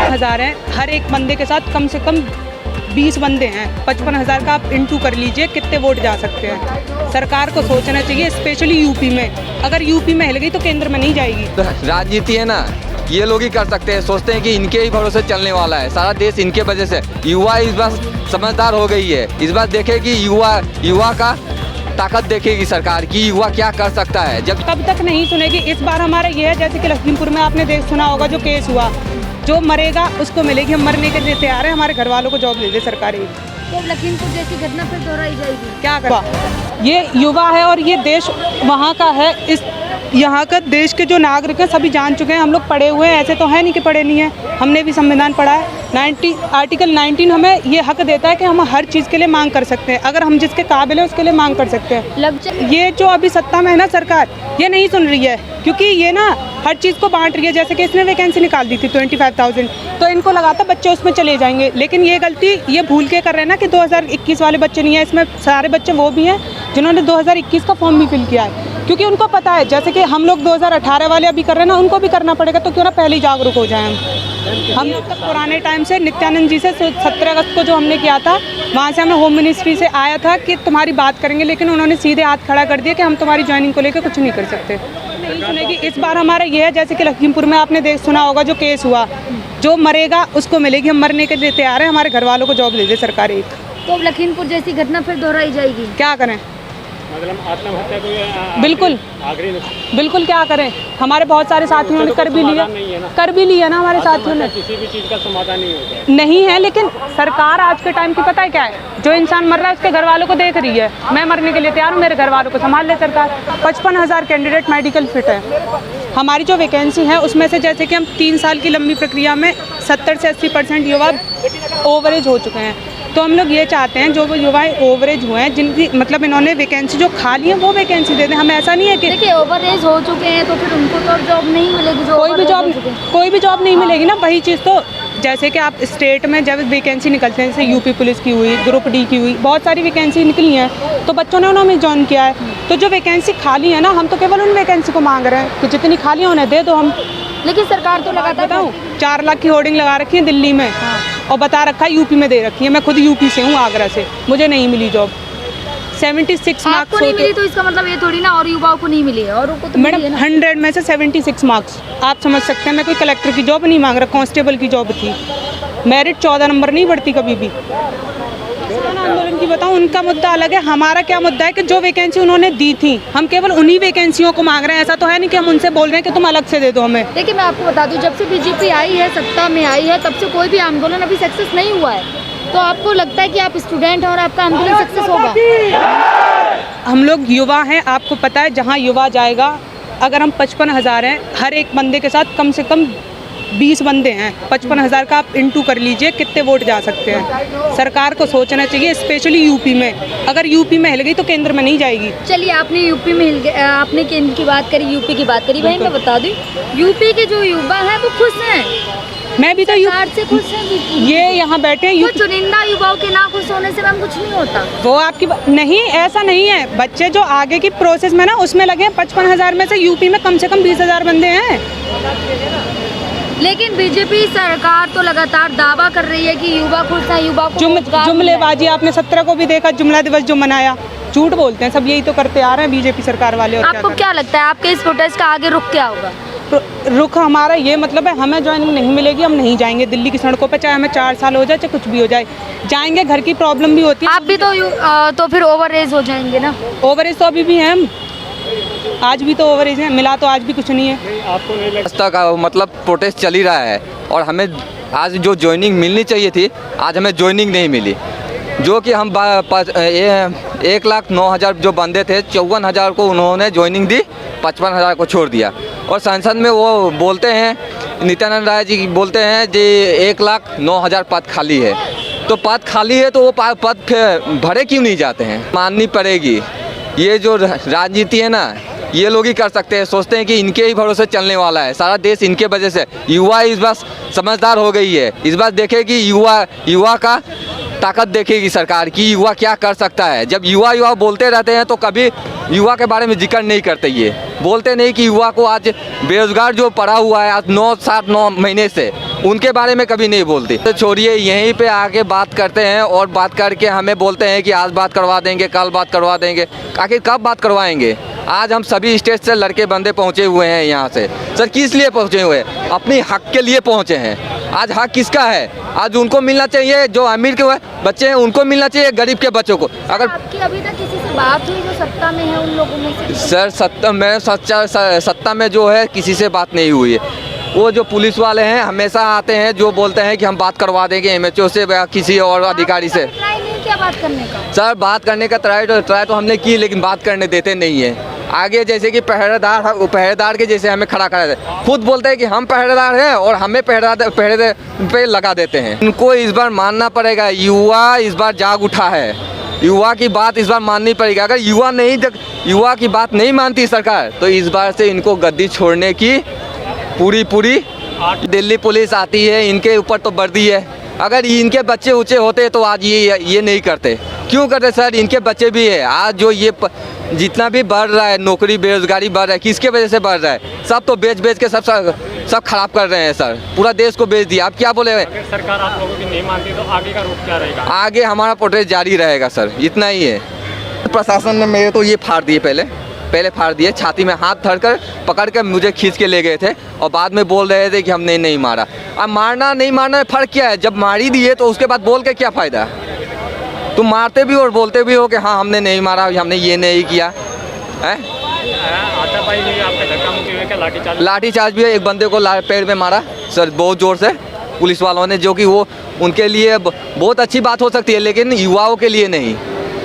हजार हैं, हर एक बंदे के साथ कम से कम 20 बंदे हैं। 55,000 का आप इंटू कर लीजिए कितने वोट जा सकते हैं। सरकार को सोचना चाहिए, स्पेशली यूपी में। अगर यूपी में हिल गई तो केंद्र में नहीं जाएगी। राजनीति है ना, ये लोग ही कर सकते हैं। सोचते हैं कि इनके ही भरोसे चलने वाला है सारा देश, इनके वजह से। युवा इस बार समझदार हो गई है। इस बार देखेगी युवा का ताकत देखेगी सरकार की, युवा क्या कर सकता है। जब कब तक नहीं सुनेगी। इस बार हमारा ये है, जैसे कि लखीमपुर में आपने सुना होगा जो केस हुआ, जो मरेगा उसको मिलेगी। हम मरने के लिए तैयार हैं, हमारे घर वालों को जॉब दे दे सरकारी। तो लखीमपुर जैसी घटना फिर दोहराई जाएगी क्या करवा। ये युवा है और ये देश वहाँ का है। इस यहाँ का देश के जो नागरिक हैं सभी जान चुके हैं। हम लोग पढ़े हुए हैं, ऐसे तो है नहीं कि पढ़े नहीं हैं। हमने भी संविधान पढ़ा है। आर्टिकल 19 हमें ये हक देता है कि हम हर चीज़ के लिए मांग कर सकते हैं। अगर हम जिसके काबिल हैं उसके लिए मांग कर सकते हैं। ये जो अभी सत्ता में है ना सरकार, ये नहीं सुन रही है, क्योंकि ये ना हर चीज़ को बांट रही है। जैसे कि इसने वैकेंसी निकाल दी थी 25,000, तो इनको लगाता बच्चे उसमें चले जाएंगे। लेकिन ये गलती ये भूल के कर रहे हैं ना कि 2021 वाले बच्चे नहीं है इसमें। सारे बच्चे वो भी हैं जिन्होंने 2021 का फॉर्म भी फिल किया है, क्योंकि उनको पता है जैसे कि हम लोग 2018 वाले अभी कर रहे हैं ना, उनको भी करना पड़ेगा। तो क्यों ना पहले ही जागरूक हो जाएं हम लोग। तक पुराने टाइम से नित्यानंद जी से 17 अगस्त को जो हमने किया था, वहाँ से हमें होम मिनिस्ट्री से आया था कि तुम्हारी बात करेंगे, लेकिन उन्होंने सीधे हाथ खड़ा कर दिया कि हम तुम्हारी ज्वाइनिंग को लेकर कुछ नहीं कर सकते। नहीं सुनेगी। इस बार हमारा ये है, जैसे कि लखीमपुर में आपने सुना होगा जो केस हुआ, जो मरेगा उसको मिलेगी। हम मरने के लिए तैयार हैं, हमारे घर वालों को जॉब दे दे सरकारी। तो लखीमपुर जैसी घटना फिर दोहराई जाएगी क्या करें। मतलब आत्महत्या को बिल्कुल बिल्कुल क्या करें। हमारे बहुत सारे साथियों ने कर भी लिया ना हमारे साथियों ने। किसी भी चीज़ का समाधान नहीं होता नहीं है, लेकिन सरकार आज के टाइम की पता है क्या है, जो इंसान मर रहा है उसके घर वालों को देख रही है। मैं मरने के लिए तैयार हूँ, मेरे घर वालों को संभाल ले सरकार। 55,000 कैंडिडेट मेडिकल फिट है। हमारी जो वैकेंसी है उसमें से जैसे कि हम 3 साल की लंबी प्रक्रिया में 70 से 80% युवा ओवरेज हो चुके हैं। तो हम लोग ये चाहते हैं जो वो युवाएं ओवरेज हुए हैं, जिनकी मतलब इन्होंने वैकेंसी जो खाली है वो वैकेंसी दे दें। हम ऐसा नहीं है कि देखिए ओवरेज हो चुके हैं तो फिर उनको तो जॉब नहीं मिलेगी। कोई भी जॉब नहीं मिलेगी ना। वही चीज़ तो जैसे कि आप स्टेट में जब वैकेंसी निकलते हैं, जैसे यूपी पुलिस की हुई, ग्रुप डी की हुई, बहुत सारी वैकेंसी निकली हैं, तो बच्चों ने उन्होंने ज्वाइन किया है। तो जो वैकेंसी खाली है ना, हम तो केवल उन वैकेंसी को मांग रहे हैं कि जितनी खाली है उन्हें दे दो हम। लेकिन सरकार तो लगातार बताऊँ 4 लाख की होर्डिंग लगा रखी है दिल्ली में, और बता रखा है यूपी में दे रखी है। मैं खुद यूपी से हूँ, आगरा से। मुझे नहीं मिली जॉब। 76 मार्क्स आपको नहीं मिली तो इसका मतलब ये थोड़ी ना और युवाओं को नहीं मिली है, और उनको तो मैडम 100 में से 76 मार्क्स। आप समझ सकते हैं, मैं कोई कलेक्टर की जॉब नहीं मांग रहा, कांस्टेबल की जॉब थी। मेरिट 14 नंबर नहीं बढ़ती कभी भी। किसान आंदोलन की बताऊं, उनका मुद्दा अलग है। हमारा क्या मुद्दा है कि जो वैकेंसी उन्होंने दी थी, हम केवल उन्हीं वैकेंसियों को मांग रहे हैं। ऐसा तो है नहीं कि हम उनसे बोल रहे हैं कि तुम अलग से दे दो हमें। देखिए मैं आपको बता दूं, जब से बीजेपी आई है, सत्ता में आई है, तब से कोई भी आंदोलन अभी सक्सेस नहीं हुआ है। तो आपको लगता है कि आप स्टूडेंट हैं और आपका आंदोलन सक्सेस होगा? हम लोग युवा हैं, आपको पता है जहाँ युवा जाएगा। अगर हम 55,000 हैं, हर एक बंदे के साथ कम से कम 20 बंदे हैं। 55,000 का आप इंटू कर लीजिए कितने वोट जा सकते हैं। सरकार को सोचना चाहिए, स्पेशली यूपी में। अगर यूपी में हिल गई तो केंद्र में नहीं जाएगी। चलिए आपने यूपी में आपने केंद्र की बात करी, यूपी की बात करी। भाई मैं बता दूं, यूपी के जो युवा हैं वो खुश हैं। मैं भी तो सरकार से खुश हैं। ये यहाँ बैठे हैं चुनिंदा युवाओं के ना खुश होने से मैम कुछ नहीं होता। वो आपकी नहीं, ऐसा नहीं है। बच्चे जो आगे की प्रोसेस में ना उसमें लगे हैं। 55,000 में से यूपी में कम से कम 20,000 बंदे हैं। लेकिन बीजेपी सरकार तो लगातार दावा कर रही है कि युवा खुश हैं, युवा को जुमलेबाजी। आपने 17 को भी देखा, जुमला दिवस जो मनाया। झूठ बोलते हैं सब, यही तो करते आ रहे हैं बीजेपी सरकार वाले। और आपको क्या लगता है आपके इस प्रोटेस्ट का आगे रुख क्या होगा? रुख हमारा ये मतलब है, हमें ज्वाइनिंग नहीं मिलेगी, हम नहीं जाएंगे दिल्ली की सड़कों पे, चाहे हमें 4 साल हो जाए, चाहे कुछ भी हो जाए। जाएंगे, घर की प्रॉब्लम भी होती है। आप भी तो फिर ओवरेज हो जाएंगे ना? ओवरेज तो अभी भी है, हम आज भी तो ओवरेज है। मिला तो आज भी कुछ नहीं है। आपको नहीं लगता का मतलब प्रोटेस्ट चल ही रहा है, और हमें आज जो ज्वाइनिंग मिलनी चाहिए थी, आज हमें ज्वाइनिंग नहीं मिली। जो कि हम 1,09,000 जो बंदे थे 54,000 को उन्होंने ज्वाइनिंग दी, 55,000 को छोड़ दिया। और संसद में वो बोलते हैं, नित्यानंद राय जी बोलते हैं जी 1,09,000 पद खाली है। तो पद खाली है तो वो पद भरे क्यों नहीं जाते हैं? माननी पड़ेगी। ये जो राजनीति है ना, ये लोग ही कर सकते हैं। सोचते हैं कि इनके ही भरोसे चलने वाला है, सारा देश इनके वजह से। युवा इस बार समझदार हो गई है, इस बार देखेगी युवा का ताकत देखेगी सरकार की, युवा क्या कर सकता है। जब युवा बोलते रहते हैं तो कभी युवा के बारे में जिक्र नहीं करते। ये बोलते नहीं कि युवा को आज बेरोजगार जो पड़ा हुआ है आज 9 महीने से, उनके बारे में कभी नहीं बोलते। तो छोड़िए, यहीं पे आके बात करते हैं और बात करके हमें बोलते हैं कि आज बात करवा देंगे, कल बात करवा देंगे। आखिर कब बात करवाएंगे? आज हम सभी स्टेट से लड़के बंदे पहुँचे हुए हैं यहाँ से। सर किस लिए पहुँचे हुए हैं? अपनी हक के लिए पहुँचे हैं। आज हक किसका है? आज उनको मिलना चाहिए, जो अमीर के बच्चे हैं उनको मिलना चाहिए, गरीब के बच्चों को। अगर आपकी अभी तक किसी से बात हुई जो सत्ता में है उन लोगों में से? सर सत्ता में जो है किसी से बात नहीं हुई है। वो जो पुलिस वाले हैं हमेशा आते हैं, जो बोलते हैं कि हम बात करवा देंगे एमएचओ से या किसी और अधिकारी से। ट्राई नहीं किया बात करने का? सर बात करने का ट्राई तो हमने की, लेकिन बात करने देते नहीं है। आगे जैसे कि पहरेदार के जैसे हमें खड़ा करा देते, खुद बोलते हैं कि हम पहरेदार हैं और हमें पहरे पे लगा देते हैं। उनको इस बार मानना पड़ेगा, युवा इस बार जाग उठा है, युवा की बात इस बार माननी पड़ेगी। अगर युवा की बात नहीं मानती सरकार तो इस बार से इनको गद्दी छोड़ने की पूरी दिल्ली पुलिस आती है, इनके ऊपर तो वर्दी है। अगर इनके बच्चे ऊँचे होते तो आज ये नहीं करते। क्यों करते सर? इनके बच्चे भी है। आज जो ये जितना भी बढ़ रहा है, नौकरी बेरोजगारी बढ़ रहा है, किसके वजह से बढ़ रहा है? सब तो बेच के सब खराब कर रहे हैं सर, पूरा देश को बेच दिया। आप क्या बोले? अगर सरकार आप लोगों की नहीं मानती तो आगे का रूट क्या रहेगा? आगे हमारा प्रोटेस्ट जारी रहेगा सर, इतना ही है। प्रशासन ने मेरे तो ये फाड़ दिए, पहले फाड़ दिए, छाती में हाथ धरकर पकड़ कर मुझे खींच के ले गए थे और बाद में बोल रहे थे कि हमने नहीं मारा। अब मारना नहीं मारना में फ़र्क क्या है? जब मार ही दिए तो उसके बाद बोल के क्या फ़ायदा? तुम मारते भी और बोलते भी हो कि हाँ हमने नहीं मारा, हमने ये नहीं किया है। हाथापाई में आपका धक्का मुक्की हुई क्या? लाठीचार्ज भी है, एक बंदे को पैर में मारा सर बहुत ज़ोर से पुलिस वालों ने, जो कि वो उनके लिए बहुत अच्छी बात हो सकती है लेकिन युवाओं के लिए नहीं।